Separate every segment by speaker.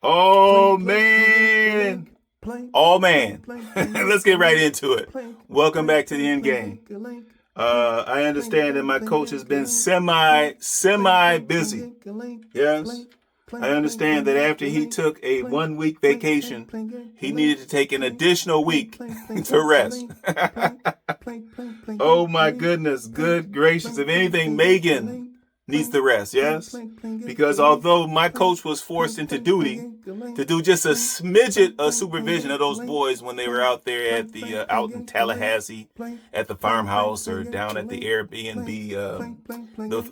Speaker 1: Oh, man. Oh, man. Let's get right into it. Welcome back to the end game. I understand that my coach has been semi busy. Yes. I understand that after he took a 1 week vacation, he needed to take an additional week to rest. Oh my goodness. Good gracious. If anything, Megan needs to rest, yes? Because although my coach was forced into duty to do just a smidget of supervision of those boys when they were out there at the out in Tallahassee at the farmhouse or down at the Airbnb,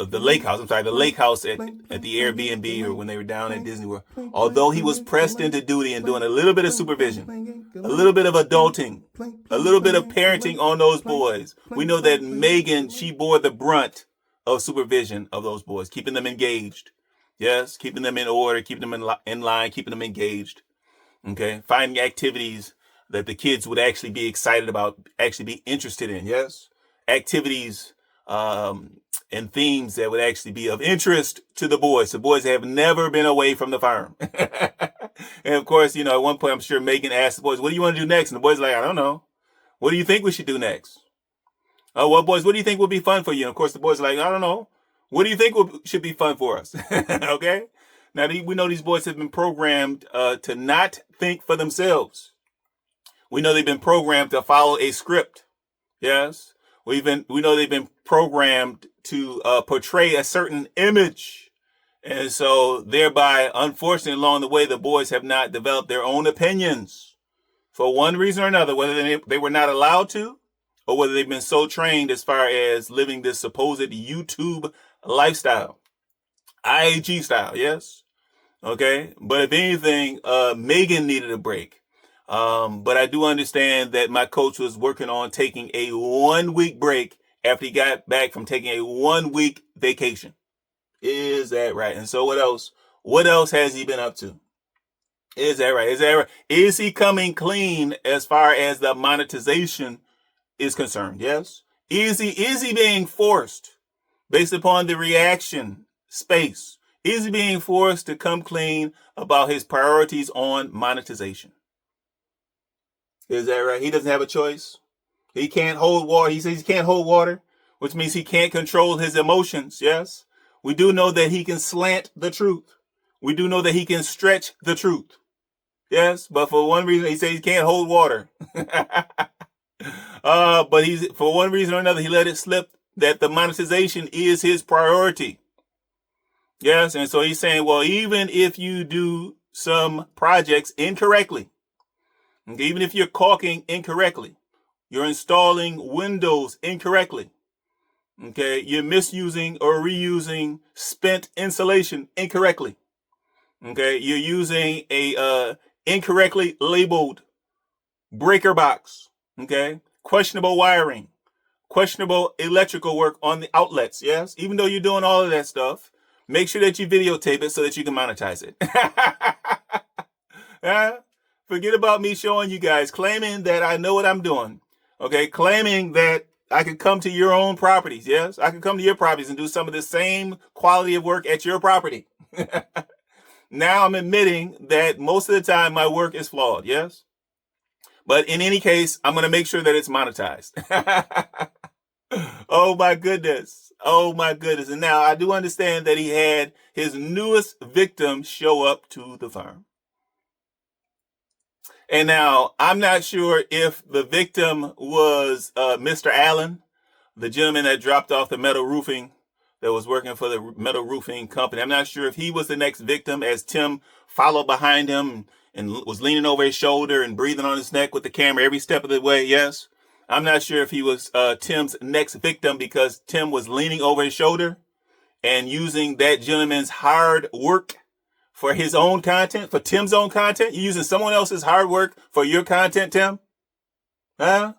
Speaker 1: the lake house. I'm sorry, the lake house at the Airbnb, or when they were down at Disney World. Although he was pressed into duty and doing a little bit of supervision, a little bit of adulting, a little bit of parenting on those boys, we know that Megan, she bore the brunt of supervision of those boys, keeping them engaged. Yes, keeping them in order, keeping them in line, keeping them engaged. Okay, finding activities that the kids would actually be excited about, actually be interested in. Yes, activities and themes that would actually be of interest to the boys. The boys have never been away from the farm. And of course, you know, at one point, I'm sure Megan asked the boys, "What do you want to do next?" And the boys are like, "I don't know. What do you think we should do next?" "Oh, well, boys, what do you think would be fun for you?" And of course, the boys are like, "I don't know. What do you think should be fun for us?" Okay. Now, we know these boys have been programmed to not think for themselves. We know they've been programmed to follow a script. Yes. We know they've been programmed to portray a certain image. And so thereby, unfortunately, along the way, the boys have not developed their own opinions for one reason or another, whether they were not allowed to, or whether they've been so trained as far as living this supposed YouTube lifestyle. IAG style, yes? Okay. But if anything, Megan needed a break. But I do understand that my coach was working on taking a 1 week break after he got back from taking a 1 week vacation. Is that right? And so what else? What else has he been up to? Is that right? Is that right? Is he coming clean as far as the monetization is concerned? Yes. Is he being forced based upon the reaction space? Is he being forced to come clean about his priorities on monetization? Is that right? He doesn't have a choice. He can't hold water. He says he can't hold water, which means he can't control his emotions. Yes. We do know that he can slant the truth. We do know that he can stretch the truth. Yes. But for one reason, he says he can't hold water. But for one reason or another, he let it slip that the monetization is his priority. Yes. And so he's saying, well, even if you do some projects incorrectly, okay, even if you're caulking incorrectly, you're installing windows incorrectly, okay, you're misusing or reusing spent insulation incorrectly, okay, you're using a incorrectly labeled breaker box, okay, questionable wiring, questionable electrical work on the outlets. Yes. Even though you're doing all of that stuff, make sure that you videotape it so that you can monetize it. Forget about me showing you guys, claiming that I know what I'm doing. Okay. Claiming that I can come to your own properties. Yes. I can come to your properties and do some of the same quality of work at your property. Now I'm admitting that most of the time my work is flawed. Yes. But in any case, I'm going to make sure that it's monetized. Oh my goodness. Oh my goodness. And now I do understand that he had his newest victim show up to the farm. And now I'm not sure if the victim was Mr. Allen, the gentleman that dropped off the metal roofing, that was working for the metal roofing company. I'm not sure if he was the next victim, as Tim followed behind him and was leaning over his shoulder and breathing on his neck with the camera every step of the way. Yes. I'm not sure if he was Tim's next victim, because Tim was leaning over his shoulder and using that gentleman's hard work for his own content, for Tim's own content. You're using someone else's hard work for your content, Tim? Huh?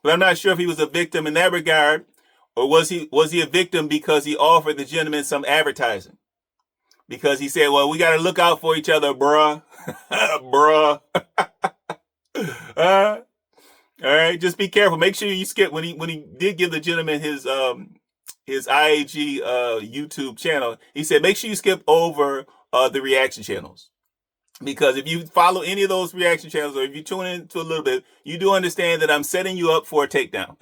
Speaker 1: But I'm not sure if he was a victim in that regard, or was he a victim because he offered the gentleman some advertising? Because he said, well, we got to look out for each other, bruh. Bruh. All right, just be careful. Make sure you skip when he did give the gentleman his IAG YouTube channel. He said, make sure you skip over the reaction channels. Because if you follow any of those reaction channels, or if you tune into a little bit, you do understand that I'm setting you up for a takedown.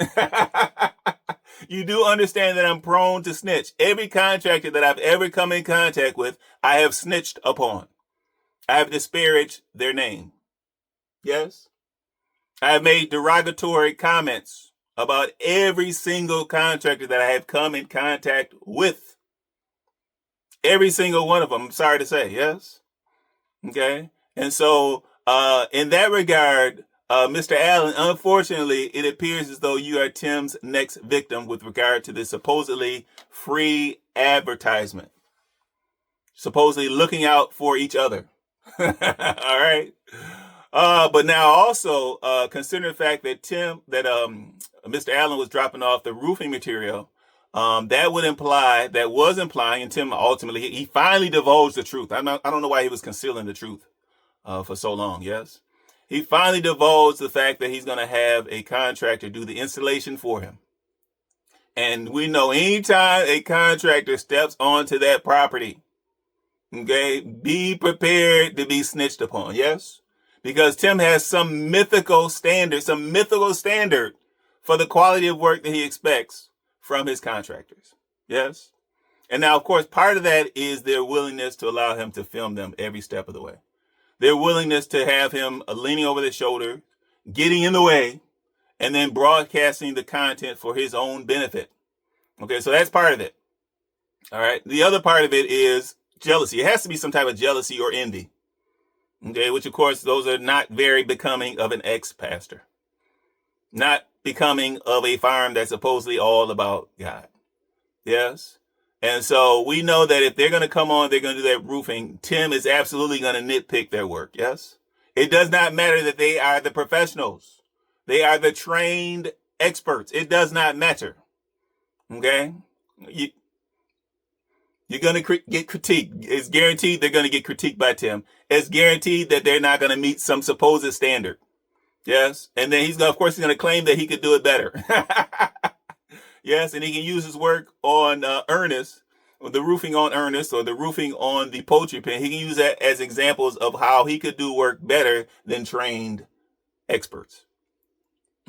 Speaker 1: You do understand that I'm prone to snitch. Every contractor that I've ever come in contact with, I have snitched upon. I have disparaged their name. Yes? I have made derogatory comments about every single contractor that I have come in contact with. Every single one of them, I'm sorry to say, yes? Okay? And so, in that regard, Mr. Allen, unfortunately, it appears as though you are Tim's next victim with regard to this supposedly free advertisement. Supposedly looking out for each other. All right? But now also, consider the fact that Mr. Allen was dropping off the roofing material. That was implying, and Tim ultimately, he finally divulged the truth. I don't know why he was concealing the truth for so long, yes? He finally divulged the fact that he's going to have a contractor do the installation for him. And we know anytime a contractor steps onto that property, okay, be prepared to be snitched upon, yes? Because Tim has some mythical standard for the quality of work that he expects from his contractors. Yes. And now, of course, part of that is their willingness to allow him to film them every step of the way. Their willingness to have him leaning over their shoulder, getting in the way, and then broadcasting the content for his own benefit. Okay, so that's part of it. All right. The other part of it is jealousy. It has to be some type of jealousy or envy. Okay, which of course, those are not very becoming of an ex-pastor. Not becoming of a farm that's supposedly all about God. Yes. And so we know that if they're going to come on, they're going to do that roofing. Tim is absolutely going to nitpick their work. Yes. It does not matter that they are the professionals. They are the trained experts. It does not matter. Okay. You're going to get critiqued. It's guaranteed they're going to get critiqued by Tim. It's guaranteed that they're not going to meet some supposed standard. Yes. And then he's going to claim that he could do it better. Yes. And he can use his work on Ernest, or the roofing on Ernest, or the roofing on the poultry pen. He can use that as examples of how he could do work better than trained experts.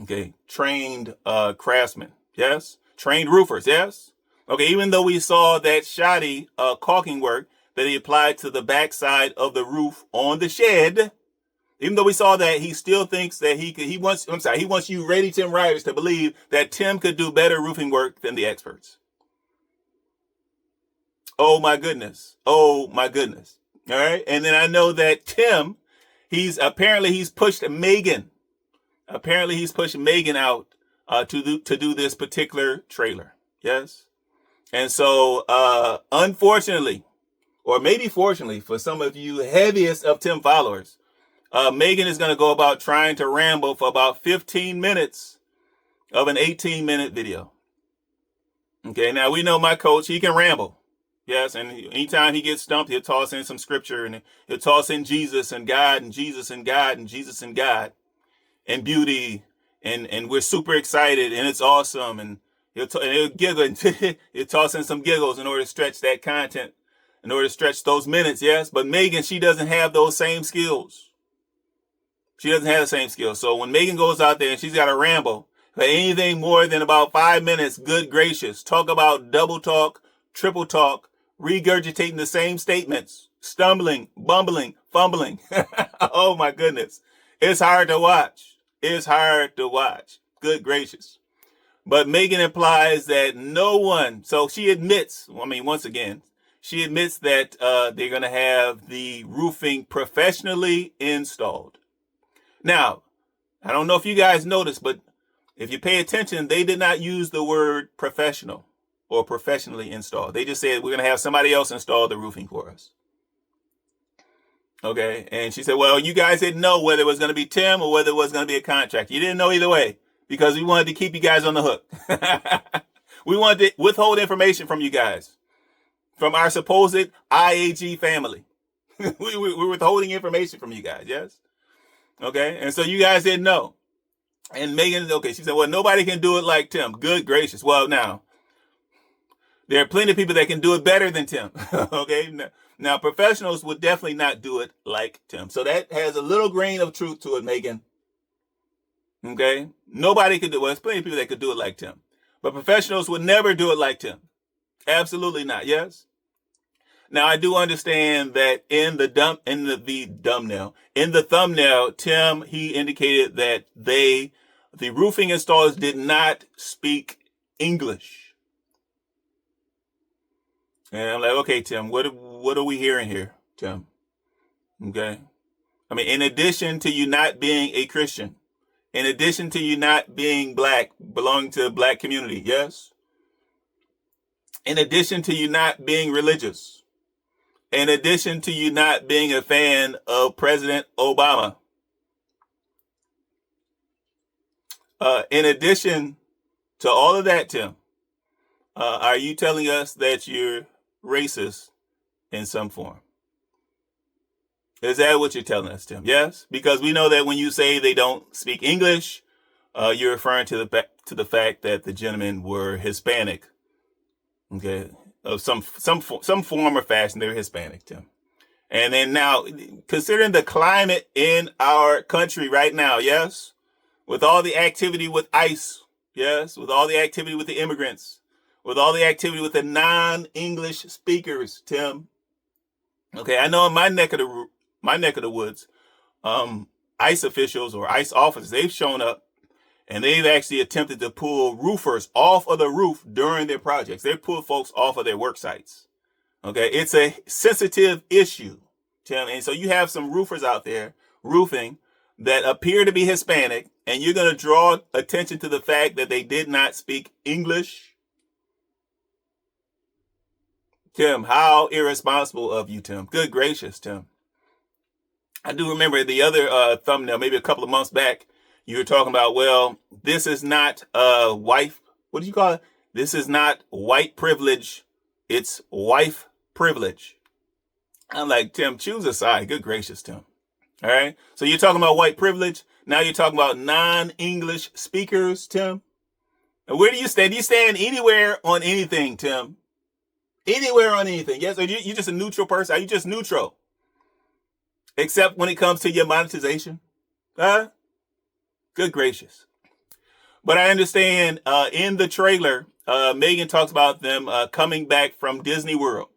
Speaker 1: Okay. Trained craftsmen. Yes. Trained roofers. Yes. Okay. Even though we saw that shoddy caulking work that he applied to the backside of the roof on the shed, even though we saw that, he still thinks that he wants you ready Tim writers to believe that Tim could do better roofing work than the experts. Oh my goodness. Oh my goodness. All right. And then I know that Tim, he's pushed Megan. Apparently he's pushed Megan out to do this particular trailer. Yes. And so unfortunately, or maybe fortunately for some of you heaviest of Tim followers, Megan is going to go about trying to ramble for about 15 minutes of an 18-minute video. Okay, now we know my coach, he can ramble. Yes, and anytime he gets stumped, he'll toss in some scripture, and he'll toss in Jesus and God and Jesus and God and Jesus and God and beauty, and we're super excited and it's awesome, and he'll giggle and he'll toss in some giggles in order to stretch that content, in order to stretch those minutes. Yes, but Megan, she doesn't have those same skills. She doesn't have the same skills. So when Megan goes out there and she's got to ramble for anything more than about 5 minutes, good gracious, talk about double talk, triple talk, regurgitating the same statements, stumbling, bumbling, fumbling. Oh my goodness. It's hard to watch. It's hard to watch. Good gracious. But Megan implies that no one, so she admits, once again, she admits that they're going to have the roofing professionally installed. Now, I don't know if you guys noticed, but if you pay attention, they did not use the word professional or professionally installed. They just said, we're going to have somebody else install the roofing for us. Okay. And she said, well, you guys didn't know whether it was going to be Tim or whether it was going to be a contract. You didn't know either way because we wanted to keep you guys on the hook. We wanted to withhold information from you guys, from our supposed IAG family. we were withholding information from you guys. Yes. Okay. And so you guys didn't know. And Megan, okay, she said, well, nobody can do it like Tim. Good gracious. Well, now, there are plenty of people that can do it better than Tim. Okay. Now, professionals would definitely not do it like Tim. So that has a little grain of truth to it, Megan. Okay? Nobody could do it. Well, there's plenty of people that could do it like Tim. But professionals would never do it like Tim. Absolutely not. Yes? Now, I do understand that in the thumbnail, Tim, he indicated that the roofing installers did not speak English. And I'm like, okay, Tim, what are we hearing here, Tim? Okay. I mean, in addition to you not being a Christian, in addition to you not being black, belonging to the black community, yes? In addition to you not being religious, in addition to you not being a fan of President Obama, in addition to all of that, Tim, are you telling us that you're racist in some form? Is that what you're telling us, Tim? Yes? Because we know that when you say they don't speak English, you're referring to the fact that the gentlemen were Hispanic. Okay? Of some form or fashion, they're Hispanic, Tim. And then now, considering the climate in our country right now, yes? With all the activity with ICE, yes? With all the activity with the immigrants, with all the activity with the non-English speakers, Tim. Okay, I know in my neck of the woods, ICE officials or ICE officers, they've shown up and they've actually attempted to pull roofers off of the roof during their projects. They pull folks off of their work sites. Okay, it's a sensitive issue, Tim. And so you have some roofers out there roofing that appear to be Hispanic, and you're going to draw attention to the fact that they did not speak English. Tim, how irresponsible of you, Tim. Good gracious, Tim. I do remember the other thumbnail, maybe a couple of months back, you were talking about, well, this is not wife. What do you call it? This is not white privilege. It's wife privilege. I'm like, Tim, choose a side. Good gracious, Tim. All right. So you're talking about white privilege. Now you're talking about non-English speakers, Tim. And where do you stand? Do you stand anywhere on anything, Tim? Anywhere on anything? Yes. Or you just a neutral person? Are you just neutral? Except when it comes to your monetization? Huh? Good gracious. But I understand in the trailer, Megan talks about them coming back from Disney World.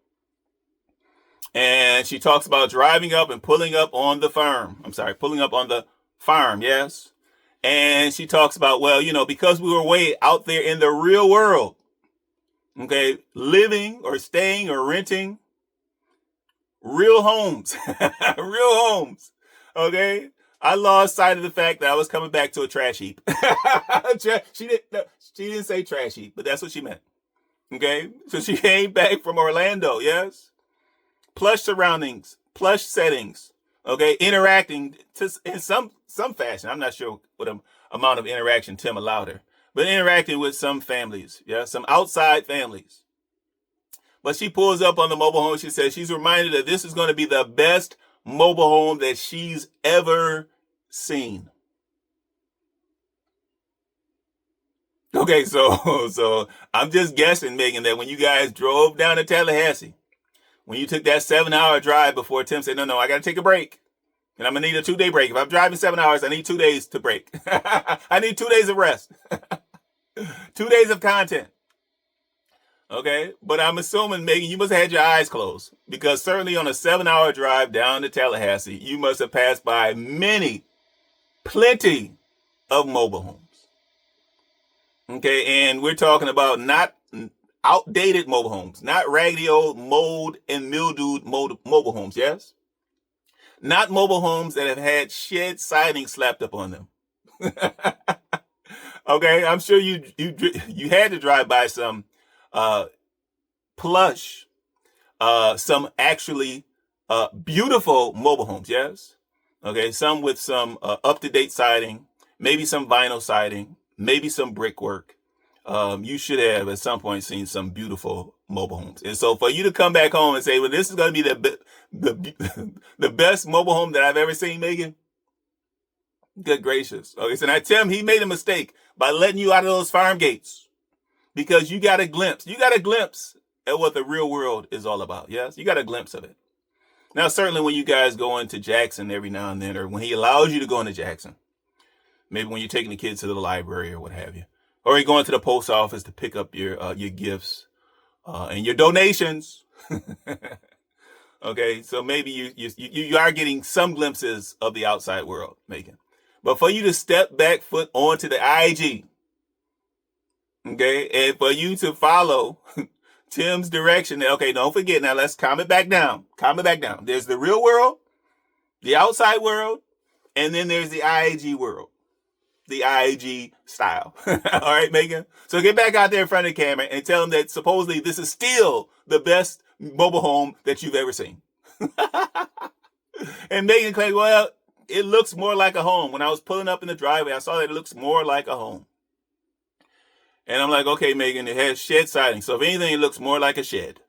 Speaker 1: And she talks about driving up and pulling up on the farm. Pulling up on the farm, yes? And she talks about, well, because we were way out there in the real world, okay, living or staying or renting real homes, real homes, okay? I lost sight of the fact that I was coming back to a trash heap. She didn't say trash heap, but that's what she meant. Okay? So she came back from Orlando, yes? Plush surroundings, plush settings, okay? Interacting in some fashion. I'm not sure what amount of interaction Tim allowed her, but interacting with some families, yeah? Some outside families. But she pulls up on the mobile home. She says she's reminded that this is going to be the best mobile home that she's ever seen. Okay, so I'm just guessing, Megan, that when you guys drove down to Tallahassee, when you took that 7-hour drive before Tim said, no, I got to take a break. And I'm going to need a 2-day break. If I'm driving 7 hours, I need 2 days to break. I need 2 days of rest. 2 days of content. Okay, but I'm assuming, Megan, you must have had your eyes closed, because certainly on a 7-hour drive down to Tallahassee, you must have passed by plenty of mobile homes. Okay, and we're talking about not outdated mobile homes, not raggedy old mold and mildewed mobile homes, yes? Not mobile homes that have had shed siding slapped up on them. Okay, I'm sure you had to drive by some plush, some actually beautiful mobile homes, yes? Okay, some with some up-to-date siding, maybe some vinyl siding, maybe some brickwork. You should have at some point seen some beautiful mobile homes. And so for you to come back home and say, well, this is going to be the best mobile home that I've ever seen, Megan. Good gracious. Okay, so now Tim, he made a mistake by letting you out of those farm gates, because you got a glimpse. You got a glimpse at what the real world is all about. Yes, you got a glimpse of it. Now, certainly when you guys go into Jackson every now and then, or when he allows you to go into Jackson, maybe when you're taking the kids to the library or what have you, or you're going to the post office to pick up your gifts and your donations. Okay, so maybe you are getting some glimpses of the outside world, Megan. But for you to step back foot onto the IAG, okay, and for you to follow Tim's direction, okay, don't forget now, let's calm it back down. Calm it back down. There's the real world, the outside world, and then there's the IAG world, the IAG style. All right, Megan? So get back out there in front of the camera and tell them that supposedly this is still the best mobile home that you've ever seen. And Megan claimed, well, it looks more like a home. When I was pulling up in the driveway, I saw that it looks more like a home. And I'm like, okay, Megan, it has shed siding. So if anything, it looks more like a shed.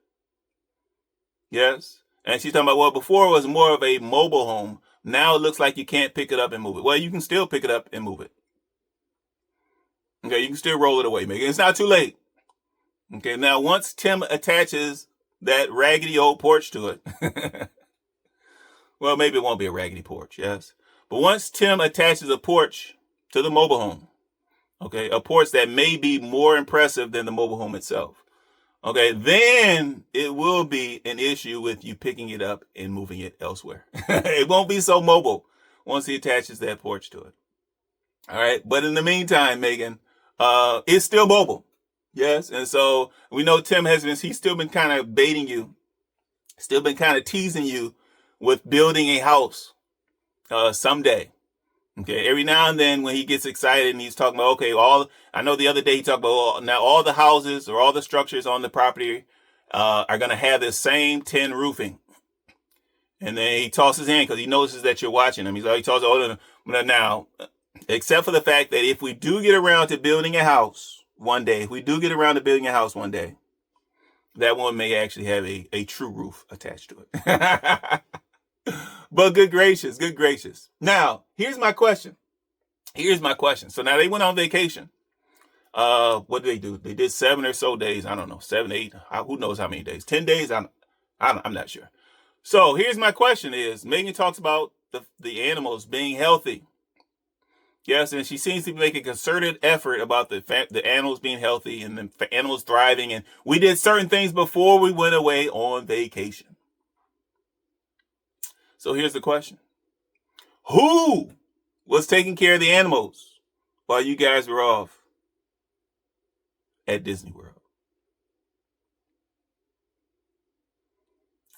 Speaker 1: Yes. And she's talking about, well, before it was more of a mobile home. Now it looks like you can't pick it up and move it. Well, you can still pick it up and move it. Okay, you can still roll it away, Megan. It's not too late. Okay, now once Tim attaches that raggedy old porch to it, well, maybe it won't be a raggedy porch, yes. But once Tim attaches a porch to the mobile home, okay, a porch that may be more impressive than the mobile home itself, okay, then it will be an issue with you picking it up and moving it elsewhere. It won't be so mobile once he attaches that porch to it. All right, but in the meantime, Megan, it's still mobile. Yes, and so we know Tim he's still been kind of baiting you, still been kind of teasing you with building a house someday. Okay, every now and then when he gets excited and he's talking about, okay, I know the other day he talked about, now all the houses or all the structures on the property are going to have this same tin roofing. And then he tosses in because he notices that you're watching him. He tosses, now, except for the fact that if we do get around to building a house one day, that one may actually have a true roof attached to it. But good gracious. Now, here's my question. So now they went on vacation. What did they do? They did 7 or so days. I don't know, 7, 8. Who knows how many days? 10 days? I'm not sure. So here's my question is, Megan talks about the animals being healthy. Yes, and she seems to make a concerted effort about the animals being healthy and the animals thriving. And we did certain things before we went away on vacation. So here's the question. Who was taking care of the animals while you guys were off at Disney World?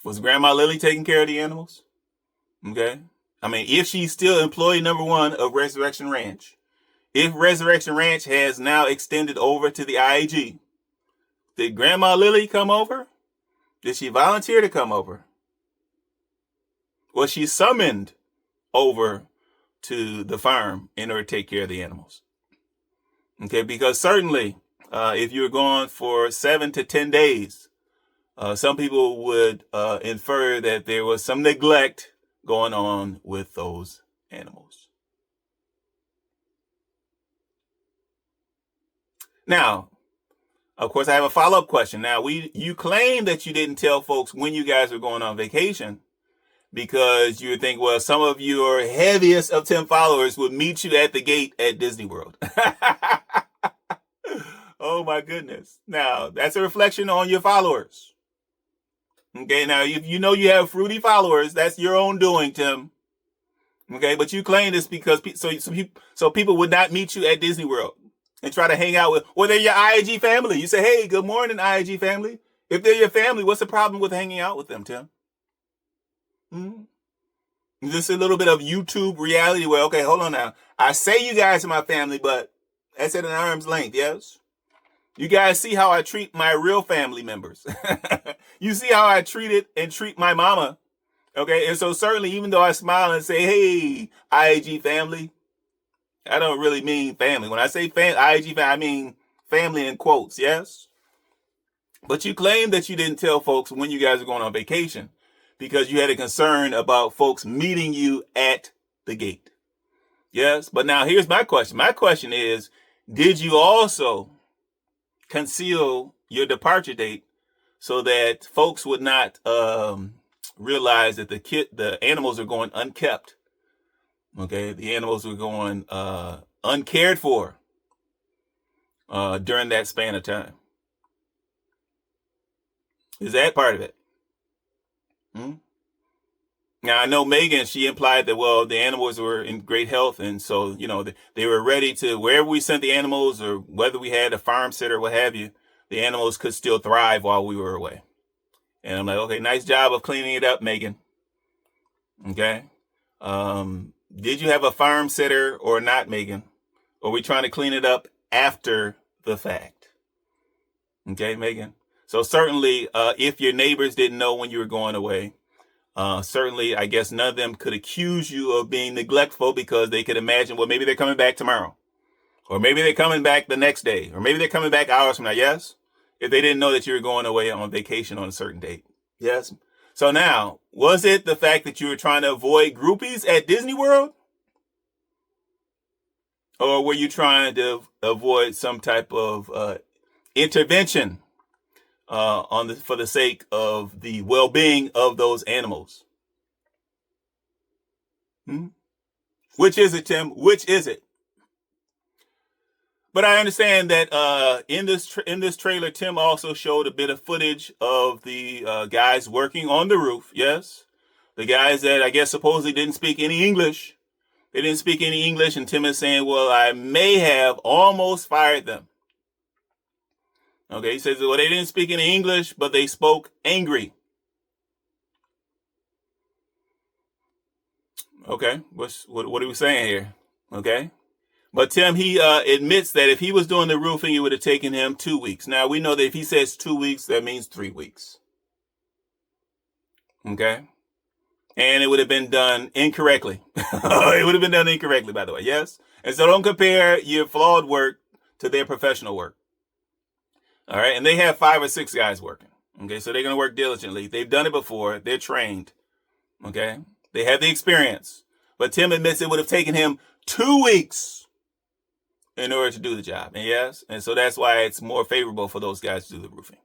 Speaker 1: Was Grandma Lily taking care of the animals? Okay. I mean, if she's still employee number 1 of Resurrection Ranch, if Resurrection Ranch has now extended over to the IAG, did Grandma Lily come over? Did she volunteer to come over? Was she summoned over to the farm in order to take care of the animals? Okay, because certainly if you're gone for 7 to 10 days, some people would infer that there was some neglect going on with those animals. Now, of course, I have a follow-up question. Now, you claim that you didn't tell folks when you guys were going on vacation because you would think, well, some of your heaviest of Tim followers would meet you at the gate at Disney World. Oh, my goodness. Now, that's a reflection on your followers. Okay, now if you know you have fruity followers, that's your own doing, Tim. Okay, but you claim this because so people would not meet you at Disney World and try to hang out with, or they're your IAG family. You say, hey, good morning, IAG family. If they're your family, what's the problem with hanging out with them, Tim? Just a little bit of YouTube reality where, okay, hold on now. I say you guys are my family, but that's at an arm's length, yes? You guys see how I treat my real family members. You see how I treat my mama. Okay. And so certainly, even though I smile and say, hey, IAG family, I don't really mean family. When I say IAG family, I mean family in quotes. Yes. But you claim that you didn't tell folks when you guys are going on vacation because you had a concern about folks meeting you at the gate. Yes. But now here's my question. My question is, did you also conceal your departure date so that folks would not realized that the animals are going unkept. Okay, the animals were going uncared for during that span of time. Is that part of it? Hmm? Now, I know Megan, she implied that, well, the animals were in great health. And so, they were ready to, wherever we sent the animals or whether we had a farm sitter, what have you, the animals could still thrive while we were away. And I'm like, okay, nice job of cleaning it up, Megan. Okay. Did you have a farm sitter or not, Megan? Or are we trying to clean it up after the fact? Okay, Megan. So certainly, if your neighbors didn't know when you were going away, certainly, I guess none of them could accuse you of being neglectful because they could imagine, well, maybe they're coming back tomorrow. Or maybe they're coming back the next day. Or maybe they're coming back hours from now. Yes? If they didn't know that you were going away on vacation on a certain date. Yes? So now, was it the fact that you were trying to avoid groupies at Disney World? Or were you trying to avoid some type of intervention for the sake of the well-being of those animals? Which is it, Tim? Which is it? But I understand that in this trailer, Tim also showed a bit of footage of the guys working on the roof. Yes, the guys that I guess supposedly didn't speak any English. They didn't speak any English, and Tim is saying, well, I may have almost fired them. Okay, he says, well, they didn't speak any English, but they spoke angry. Okay, what are we saying here? Okay. But Tim, he admits that if he was doing the roofing, it would have taken him 2 weeks. Now, we know that if he says 2 weeks, that means 3 weeks. Okay? And it would have been done incorrectly. It would have been done incorrectly, by the way. Yes? And so don't compare your flawed work to their professional work. All right? And they have 5 or 6 guys working. Okay? So they're going to work diligently. They've done it before. They're trained. Okay? They have the experience. But Tim admits it would have taken him 2 weeks in order to do the job. And yes, and so that's why it's more favorable for those guys to do the roofing.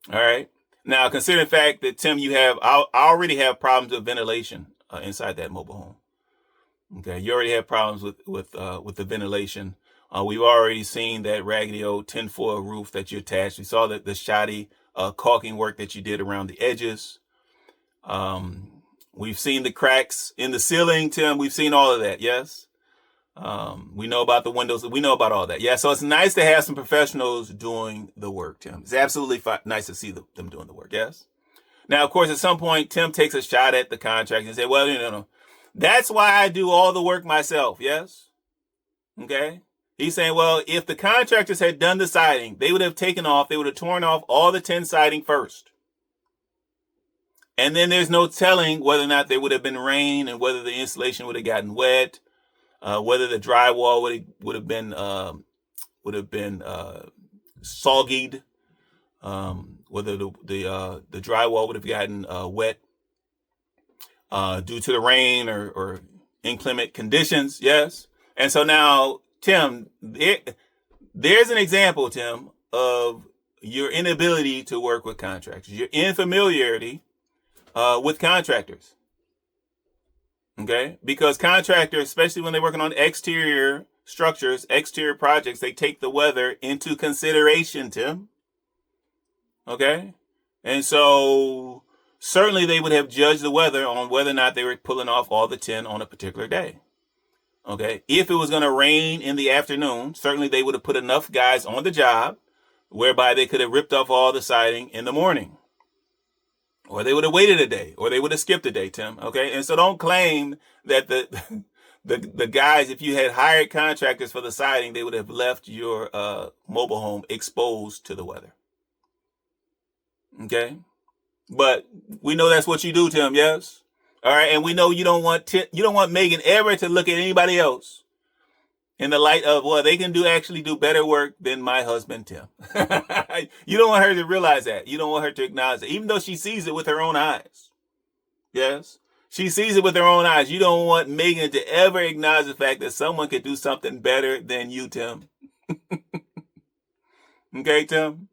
Speaker 1: All right. Now, consider the fact that, Tim, I already have problems with ventilation inside that mobile home. Okay. You already have problems with the ventilation. We've already seen that raggedy old tinfoil roof that you attached. We saw the shoddy caulking work that you did around the edges. We've seen the cracks in the ceiling, Tim. We've seen all of that. Yes. We know about the windows. We know about all that. Yeah. So it's nice to have some professionals doing the work, Tim. It's absolutely nice to see them doing the work. Yes. Now, of course, at some point, Tim takes a shot at the contract and says, well, no. That's why I do all the work myself. Yes. Okay. He's saying, well, if the contractors had done the siding, they would have torn off all the tin siding first. And then there's no telling whether or not there would have been rain and whether the insulation would have gotten wet. Whether the drywall would have been soggied, whether the drywall would have gotten wet due to the rain or inclement conditions. Yes, and so now, Tim, there's an example, Tim, of your inability to work with contractors, your infamiliarity with contractors. Okay, because contractors, especially when they're working on exterior structures, exterior projects, they take the weather into consideration, Tim. Okay, and so certainly they would have judged the weather on whether or not they were pulling off all the tin on a particular day. Okay, if it was going to rain in the afternoon, certainly they would have put enough guys on the job whereby they could have ripped off all the siding in the morning. Or they would have waited a day, or they would have skipped a day, Tim. Okay, and so don't claim that the guys, if you had hired contractors for the siding, they would have left your mobile home exposed to the weather. Okay, but we know that's what you do, Tim. Yes, all right, and we know you don't want Megan ever to look at anybody else in the light of, well, they can actually do better work than my husband, Tim. You don't want her to realize that. You don't want her to acknowledge it, even though she sees it with her own eyes. Yes? She sees it with her own eyes. You don't want Megan to ever acknowledge the fact that someone could do something better than you, Tim. Okay, Tim?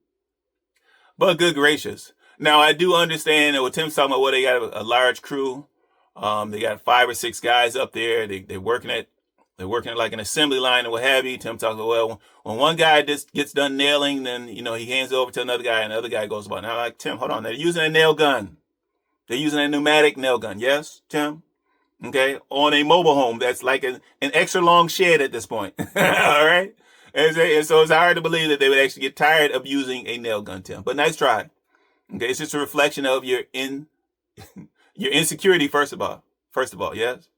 Speaker 1: But good gracious. Now, I do understand that what Tim's talking about, they got a large crew. They got 5 or 6 guys up there. They're working at like an assembly line and what have you. Tim talks about, well, when one guy just gets done nailing, then, he hands it over to another guy and the other guy goes about. Now, like, Tim, hold on. They're using a nail gun. They're using a pneumatic nail gun. Yes, Tim? Okay. On a mobile home. That's like an extra long shed at this point. All right. And so it's hard to believe that they would actually get tired of using a nail gun, Tim. But nice try. Okay. It's just a reflection of your insecurity, first of all. Yes.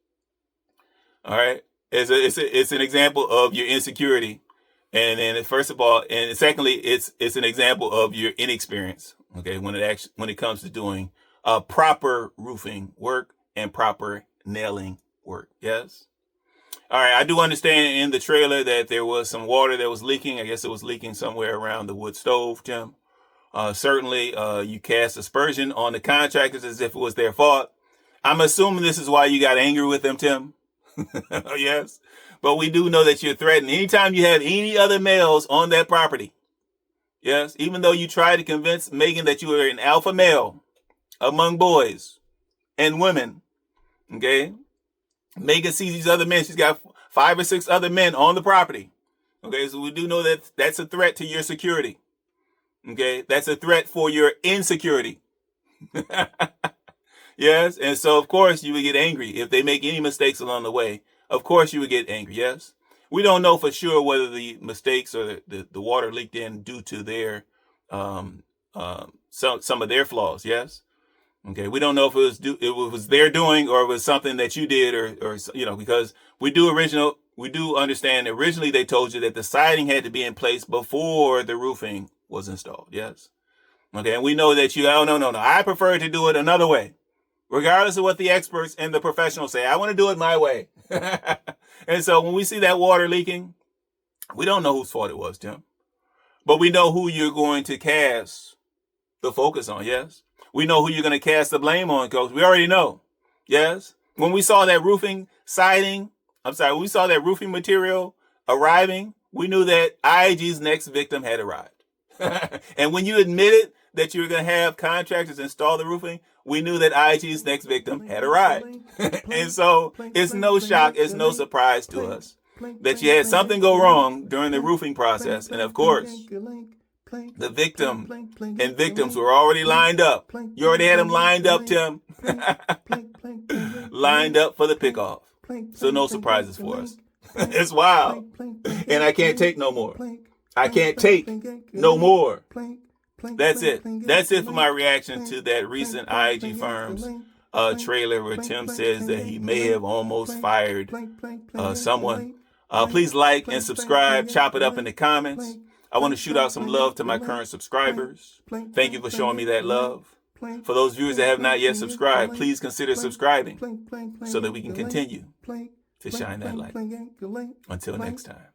Speaker 1: All right. It's an example of your insecurity. And then first of all, and secondly, it's an example of your inexperience. Okay. When it comes to doing proper roofing work and proper nailing work. Yes. All right. I do understand in the trailer that there was some water that was leaking. I guess it was leaking somewhere around the wood stove, Tim. Certainly, you cast aspersion on the contractors as if it was their fault. I'm assuming this is why you got angry with them, Tim. Yes. But we do know that you're threatened. Anytime you have any other males on that property. Yes. Even though you try to convince Megan that you are an alpha male among boys and women. Okay. Megan sees these other men. She's got 5 or 6 other men on the property. Okay. So we do know that that's a threat to your security. Okay. That's a threat for your insecurity. Yes. And so, of course, you would get angry if they make any mistakes along the way. Of course, you would get angry. Yes. We don't know for sure whether the mistakes or the water leaked in due to their some of their flaws. Yes. Okay. We don't know if it was their doing or it was something that you did or because we do understand that originally they told you that the siding had to be in place before the roofing was installed. Yes. Okay. And we know that no. I prefer to do it another way. Regardless of what the experts and the professionals say, I want to do it my way. And so when we see that water leaking, we don't know whose fault it was, Tim. But we know who you're going to cast the focus on, yes? We know who you're going to cast the blame on, Coach. We already know, yes? When we saw that roofing material arriving, we knew that IAG's next victim had arrived. And when you admitted that you were going to have contractors install the roofing, we knew that IAG's next victim had arrived. And so it's no shock, it's no surprise to us that you had something go wrong during the roofing process. And of course, the victim and victims were already lined up. You already had them lined up, Tim. Lined up for the pickoff. So no surprises for us. It's wild. And I can't take no more. I can't take no more. That's it. That's it for my reaction to that recent IAG Farms trailer where Tim says that he may have almost fired someone. Please like and subscribe. Chop it up in the comments. I want to shoot out some love to my current subscribers. Thank you for showing me that love. For those viewers that have not yet subscribed, please consider subscribing so that we can continue to shine that light. Until next time.